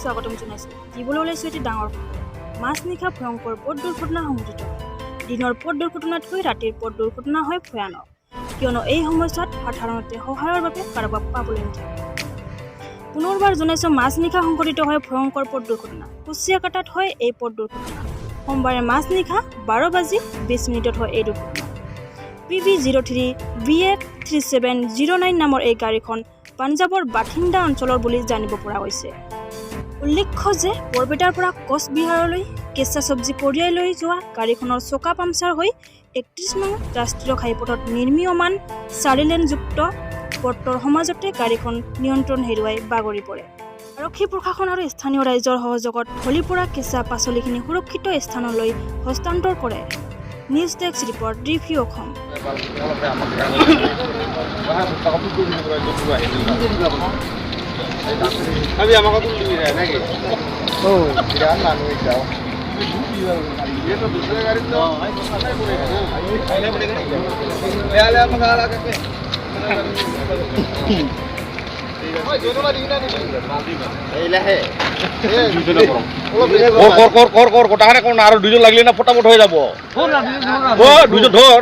স্বাগতম জনাইছোঁ। দিবলৈ ওলাইছোঁ এটি ডাঙৰ মাছ নিশা ভয়ংকৰ পথ দুৰ্ঘটনা সংঘটিত। দিনৰ পথ দুৰ্ঘটনাতকৈ ৰাতিৰ পথ দুৰ্ঘটনা হয় ভয়ানক, কিয়নো এই সময়ছোৱাত সাধাৰণতে সহায়ৰ বাবে কাৰোবাক পাবলৈ নাথাকে। পুনৰবাৰ জনাইছোঁ, মাছ নিশা সংঘটিত হয় ভয়ংকৰ পথ দুৰ্ঘটনা। কুচিয়াকাটাত হয় এই পথ দুৰ্ঘটনা। সোমবাৰে মাছ নিশা 12:20 হয় এই দুৰ্ঘটনা। PV03 VF 3709 নামৰ এই গাড়ীখন পাঞ্জাৱৰ বাথিন্দা অঞ্চলৰ বুলি জানিব পৰা গৈছে। উল্লেখ্য যে বৰপেটাৰ পৰা কোচবিহাৰলৈ কেঁচা চব্জি কঢ়িয়াই লৈ যোৱা গাড়ীখনৰ চকা পামচাৰ হৈ 31 নং ৰাষ্ট্ৰীয় ঘাইপথত নিৰ্মীয়মান 4 লেনযুক্ত পথটোৰ সমাজতে গাড়ীখন নিয়ন্ত্ৰণ হেৰুৱাই বাগৰি পৰে। আৰক্ষী প্ৰশাসন আৰু স্থানীয় ৰাইজৰ সহযোগত ঢলি পৰা কেঁচা পাচলিখিনি সুৰক্ষিত স্থানলৈ হস্তান্তৰ কৰে। News desk report, review Assam. আমি আমাকে তুল দিবি নাকি ও বিরাট মানুষ যাও ये तो दूसरे गाड़ी तो पहले पड़ेगा पहले हम गाला के ओए दोनों वाली ना नहीं एला है কর কর কর কর কটাখানে কোন আর দুইজন লাগলে না ফটাফট হয়ে যাব ও দুইজন ধর